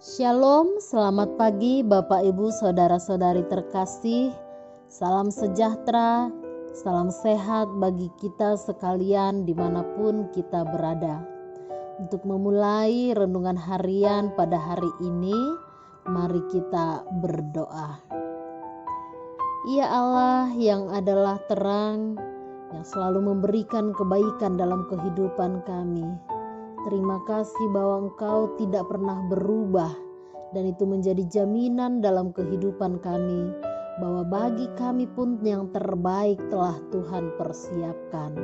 Shalom, selamat pagi Bapak Ibu Saudara-saudari terkasih. Salam sejahtera, salam sehat bagi kita sekalian dimanapun kita berada. Untuk memulai renungan harian pada hari ini, mari kita berdoa. Ya Allah yang adalah terang, yang selalu memberikan kebaikan dalam kehidupan kami. Terima kasih bahwa Engkau tidak pernah berubah dan itu menjadi jaminan dalam kehidupan kami bahwa bagi kami pun yang terbaik telah Tuhan persiapkan.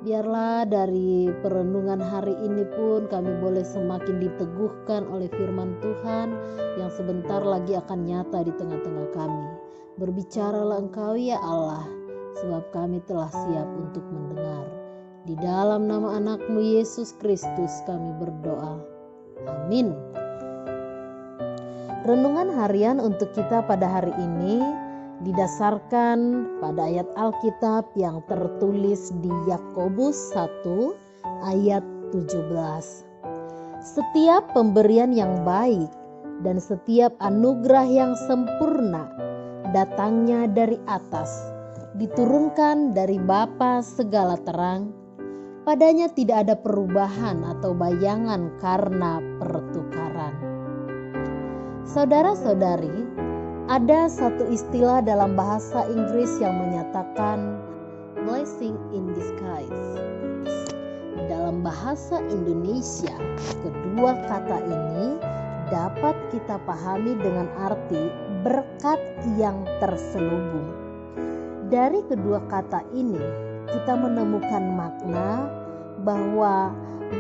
Biarlah dari perenungan hari ini pun kami boleh semakin diteguhkan oleh firman Tuhan yang sebentar lagi akan nyata di tengah-tengah kami. Berbicaralah Engkau ya Allah, sebab kami telah siap untuk mendengar. Di dalam nama anak-Mu Yesus Kristus kami berdoa. Amin. Renungan harian untuk kita pada hari ini didasarkan pada ayat Alkitab yang tertulis di Yakobus 1 ayat 17. Setiap pemberian yang baik dan setiap anugerah yang sempurna datangnya dari atas, diturunkan dari Bapa segala terang. Padanya tidak ada perubahan atau bayangan karena pertukaran. Saudara-saudari, ada satu istilah dalam bahasa Inggris yang menyatakan blessing in disguise. Dalam bahasa Indonesia, kedua kata ini dapat kita pahami dengan arti berkat yang terselubung. Dari kedua kata ini, kita menemukan makna bahwa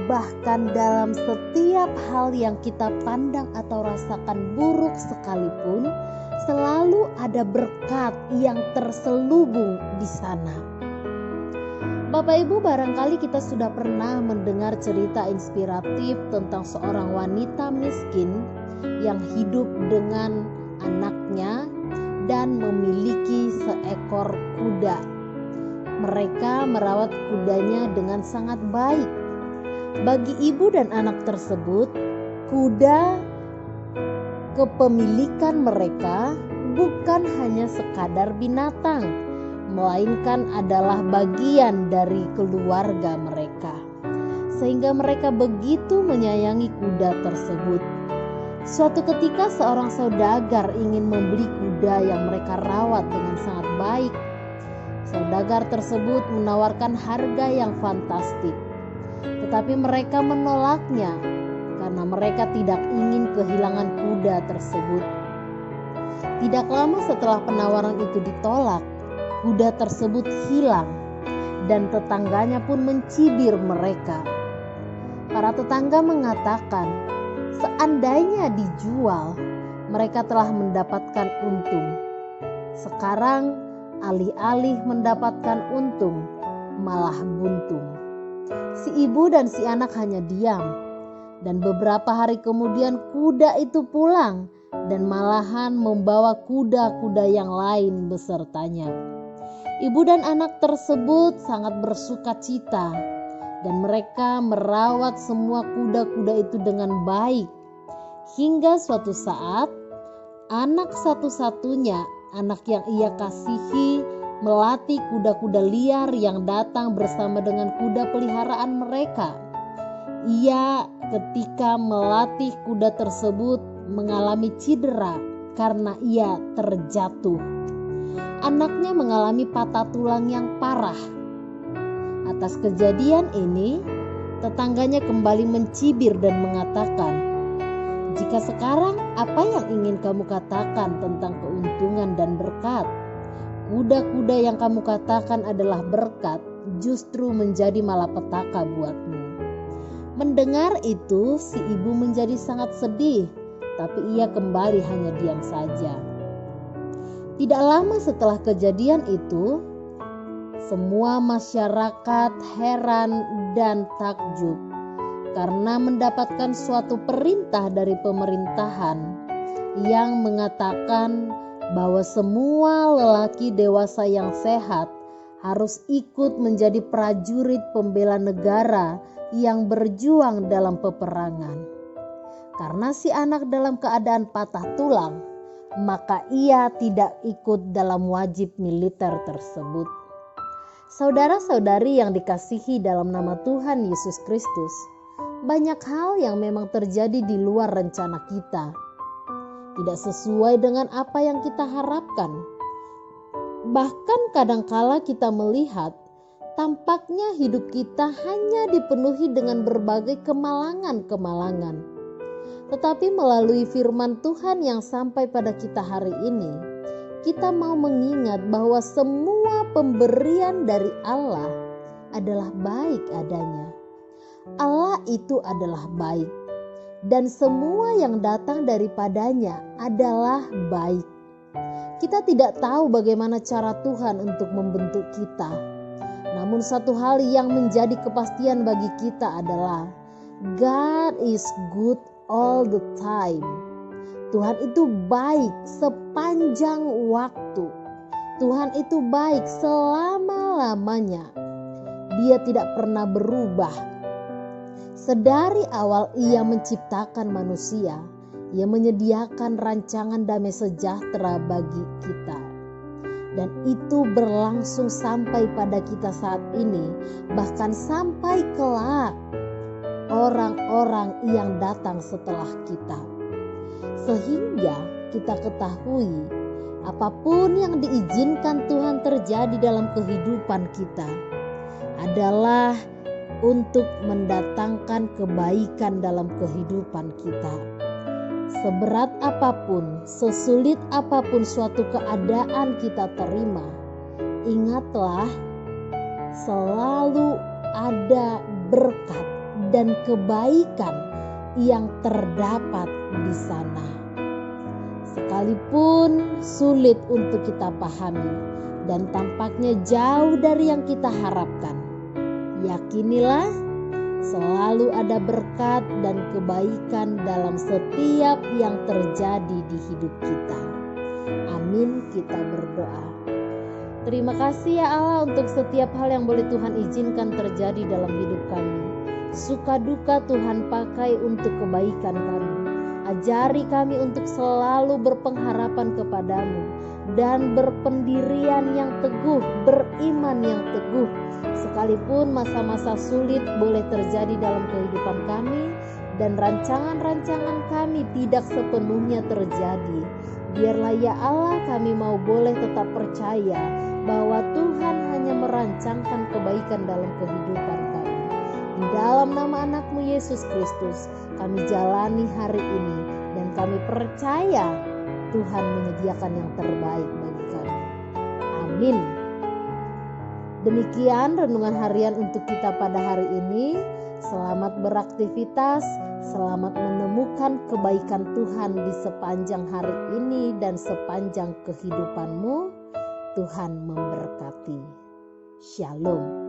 bahkan dalam setiap hal yang kita pandang atau rasakan buruk sekalipun, selalu ada berkat yang terselubung di sana. Bapak Ibu, barangkali kita sudah pernah mendengar cerita inspiratif tentang seorang wanita miskin yang hidup dengan anaknya dan memiliki seekor kuda. Mereka merawat kudanya dengan sangat baik. Bagi ibu dan anak tersebut, kuda kepemilikan mereka bukan hanya sekadar binatang, melainkan adalah bagian dari keluarga mereka. Sehingga mereka begitu menyayangi kuda tersebut. Suatu ketika seorang saudagar ingin membeli kuda yang mereka rawat dengan sangat baik. Saudagar tersebut menawarkan harga yang fantastik, tetapi mereka menolaknya karena mereka tidak ingin kehilangan kuda tersebut. Tidak lama setelah penawaran itu ditolak, kuda tersebut hilang dan tetangganya pun mencibir mereka. Para tetangga mengatakan, seandainya dijual, mereka telah mendapatkan untung. Sekarang alih-alih mendapatkan untung, malah buntung. Si ibu dan si anak hanya diam. Dan beberapa hari kemudian kuda itu pulang dan malahan membawa kuda-kuda yang lain besertanya. Ibu dan anak tersebut sangat bersuka cita dan mereka merawat semua kuda-kuda itu dengan baik. Hingga suatu saat anak satu-satunya, anak yang ia kasihi, melatih kuda-kuda liar yang datang bersama dengan kuda peliharaan mereka. Ia ketika melatih kuda tersebut mengalami cedera karena ia terjatuh. Anaknya mengalami patah tulang yang parah. Atas kejadian ini, tetangganya kembali mencibir dan mengatakan, "Jika sekarang apa yang ingin kamu katakan tentang keuntungan dan berkat? Kuda-kuda yang kamu katakan adalah berkat justru menjadi malapetaka buatmu." Mendengar itu, si ibu menjadi sangat sedih, tapi ia kembali hanya diam saja. Tidak lama setelah kejadian itu, semua masyarakat heran dan takjub karena mendapatkan suatu perintah dari pemerintahan yang mengatakan bahwa semua lelaki dewasa yang sehat harus ikut menjadi prajurit pembela negara yang berjuang dalam peperangan. Karena si anak dalam keadaan patah tulang, maka ia tidak ikut dalam wajib militer tersebut. Saudara-saudari yang dikasihi dalam nama Tuhan Yesus Kristus, banyak hal yang memang terjadi di luar rencana kita, tidak sesuai dengan apa yang kita harapkan. Bahkan kadangkala kita melihat tampaknya hidup kita hanya dipenuhi dengan berbagai kemalangan-kemalangan. Tetapi melalui firman Tuhan yang sampai pada kita hari ini, kita mau mengingat bahwa semua pemberian dari Allah adalah baik adanya. Allah itu adalah baik, dan semua yang datang daripadanya adalah baik. Kita tidak tahu bagaimana cara Tuhan untuk membentuk kita. Namun satu hal yang menjadi kepastian bagi kita adalah God is good all the time. Tuhan itu baik sepanjang waktu. Tuhan itu baik selama-lamanya. Dia tidak pernah berubah. Sedari awal Ia menciptakan manusia, Ia menyediakan rancangan damai sejahtera bagi kita. Dan itu berlangsung sampai pada kita saat ini, bahkan sampai kelak orang-orang yang datang setelah kita. Sehingga kita ketahui apapun yang diizinkan Tuhan terjadi dalam kehidupan kita adalah untuk mendatangkan kebaikan dalam kehidupan kita. Seberat apapun, sesulit apapun suatu keadaan kita terima, ingatlah selalu ada berkat dan kebaikan yang terdapat di sana. Sekalipun sulit untuk kita pahami dan tampaknya jauh dari yang kita harapkan, yakinilah selalu ada berkat dan kebaikan dalam setiap yang terjadi di hidup kita. Amin, kita berdoa. Terima kasih ya Allah untuk setiap hal yang boleh Tuhan izinkan terjadi dalam hidup kami. Suka duka Tuhan pakai untuk kebaikan kami. Ajari kami untuk selalu berpengharapan kepadamu dan berpendirian yang teguh, beriman yang teguh. Sekalipun masa-masa sulit boleh terjadi dalam kehidupan kami dan rancangan-rancangan kami tidak sepenuhnya terjadi, biarlah ya Allah kami mau boleh tetap percaya bahwa Tuhan hanya merancangkan kebaikan dalam kehidupan kami. Di dalam nama anak-Mu Yesus Kristus kami jalani hari ini dan kami percaya Tuhan menyediakan yang terbaik bagi kami. Amin. Demikian renungan harian untuk kita pada hari ini. Selamat beraktivitas, selamat menemukan kebaikan Tuhan di sepanjang hari ini dan sepanjang kehidupanmu. Tuhan memberkati. Shalom.